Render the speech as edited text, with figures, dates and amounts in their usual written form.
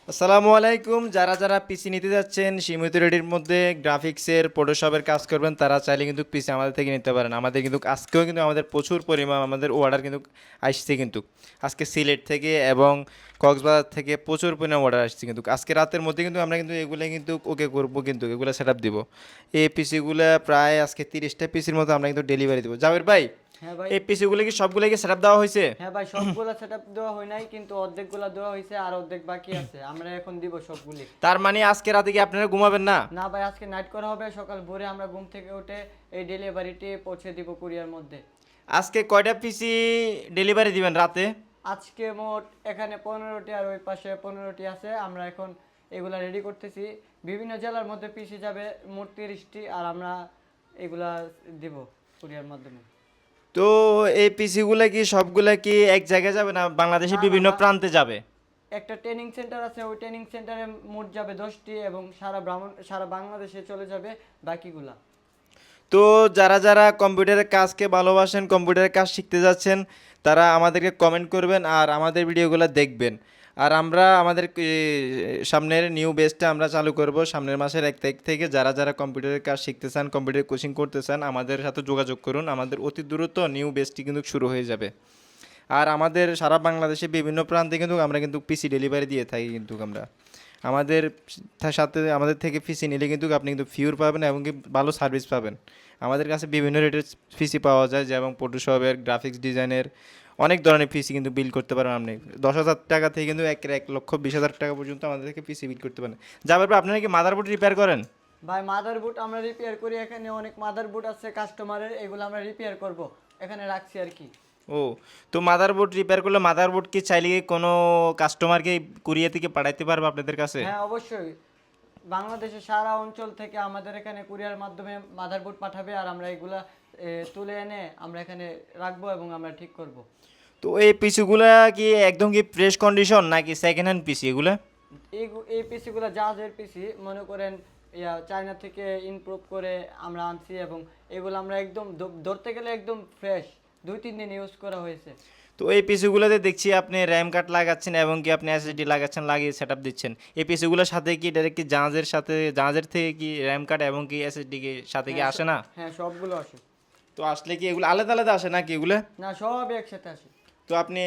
আসসালামু আলাইকুম। যারা যারা পিসি নিতে যাচ্ছেন সীমিত রেডির মধ্যে গ্রাফিক্সের ফটোশপের কাজ করবেন তারা চাইলে কিন্তু পিসি আমাদের থেকে নিতে পারেন। আমাদের কিন্তু আজকেও কিন্তু আমাদের প্রচুর পরিমাণ আমাদের অর্ডার কিন্তু আসছে কিন্তু আজকে সিলেট থেকে এবং কক্সবাজার থেকে প্রচুর পরিমাণ অর্ডার আসছে কিন্তু আজকে রাতের মধ্যে কিন্তু আমরা কিন্তু এগুলো কিন্তু ওকে করবো কিন্তু এগুলো সেট আপ দিব। এই পিসিগুলো প্রায় আজকে 30টা পিসির মতো আমরা কিন্তু ডেলিভারি দেবো। জাবের ভাই, হ্যাঁ ভাই। এই পিসিগুলো কি সবগুলো কি সেট আপ দেওয়া হয়েছে? হ্যাঁ ভাই, সবগুলা সেটআপ দেওয়া হয় নাই, কিন্তু অর্ধেকগুলা দেওয়া হয়েছে আর অর্ধেক বাকি আছে। আমরা এখন দিব সবগুলি। তার মানে আজকে রাতে কি আপনারা ঘুমাবেন না? না ভাই, আজকে নাইট করা হবে, সকাল ভোরে আমরা ঘুম থেকে উঠে এই ডেলিভারিটি পৌঁছে দিব কুরিয়ার মধ্যে। আজকে কয়টা পিসি ডেলিভারি দিবেন রাতে? আজকে মোট এখানে 15টি আর ওই পাশে 15টি আছে। আমরা এখন এগুলা রেডি করতেছি। বিভিন্ন জেলার মধ্যে পিসি যাবে মোট 30টি, আর আমরা এগুলা দিব কুরিয়ার মাধ্যমে। তো এই পিসিগুলো কি সবগুলা কি এক জায়গায় যাবে না বাংলাদেশের না না বিভিন্ন প্রান্তে যাবে? একটা ট্রেনিং সেন্টার আছে, ওই ট্রেনিং সেন্টারে মোট যাবে 10টি এবং সারা বাংলাদেশে চলে যাবে বাকিগুলা। তো যারা যারা কম্পিউটারের কাজকে ভালোবাসেন, কম্পিউটারের কাজ শিখতে যাচ্ছেন, তারা আমাদেরকে কমেন্ট করবেন আর আমাদের ভিডিওগুলো দেখবেন। আর আমরা আমাদের সামনের নিউ বেসটা আমরা চালু করব সামনের মাসের 1 তারিখ থেকে। যারা যারা কম্পিউটারের কাজ শিখতে চান, কম্পিউটার কোচিং করতে চান, আমাদের সাথে যোগাযোগ করুন। আমাদের অতি দ্রুত নিউ বেসটি কিন্তু শুরু হয়ে যাবে। আর আমাদের সারা বাংলাদেশে বিভিন্ন প্রান্তে কিন্তু আমরা কিন্তু পিসি ডেলিভারি দিয়ে থাকি কিন্তু আমরা। আমাদের সাথে আমাদের থেকে পিসি নিলে কিন্তু আপনি কিন্তু ফিউর পাবেন এবং কি ভালো সার্ভিস পাবেন। আমাদের কাছে বিভিন্ন রেটের পিসি পাওয়া যায়, যেমন ফটোশপের, গ্রাফিক্স ডিজাইনের অনেক ধরনের পিসি কিন্তু বিল করতে পারেন আপনি। 10,000 টাকা থেকে কিন্তু 1,20,000 টাকা পর্যন্ত আমাদের থেকে পিসি বিল করতে পারেন। যাবার পর আপনারা কি মাদারবোর্ড রিপেয়ার করেন? ভাই, মাদারবোর্ড আমরা রিপেয়ার করি। এখানে অনেক মাদারবোর্ড আছে কাস্টমারের, এগুলো আমরা রিপেয়ার করব, এখানে রাখছি আর কি। ও, তো মাদারবোর্ড রিপেয়ার করলে মাদারবোর্ড কি চাইলে কি কোনো কাস্টমারকে কুরিয়ার থেকে পাঠাইতে পারবে আপনাদের কাছে? হ্যাঁ অবশ্যই, বাংলাদেশের সারা অঞ্চল থেকে আমাদের এখানে কুরিয়ার মাধ্যমে মাদারবোর্ড পাঠাবে, আর আমরা এগুলা তুলে এনে আমরা এখানে রাখবো এবং আমরা ঠিক করব। তো এই পিসিগুলা কি একদম কি ফ্রেশ কন্ডিশন নাকি সেকেন্ড হ্যান্ড পিসি এগুলা? এই পিসিগুলো জাহাজের পিসি মনে করেন, চায়না থেকে ইমপ্রুভ করে আমরা আনছি, এবং এগুলো আমরা একদম ধরতে গেলে একদম ফ্রেশ, 2-3 দিন ইউজ করা হয়েছে। তো এই পিসিগুলোতে দেখছি আপনি র্যাম কার্ড লাগাচ্ছেন এবং কি আপনি এসএসডি লাগাচ্ছেন, লাগিয়ে সেট আপ দিচ্ছেন। এই পিসিগুলোর সাথে কি ডাইরেক্ট কি জাহাজের সাথে, জাহাজের থেকে কি র্যাম কার্ড এবং কি এসএসডি কি সাথে কি হ্যাঁ আসে না? হ্যাঁ, সবগুলো আসে। তো আসলে কি এগুলো আলাদা আলাদা আসে নাকি এগুলো? না, সবই একসাথে আসে। তো আপনি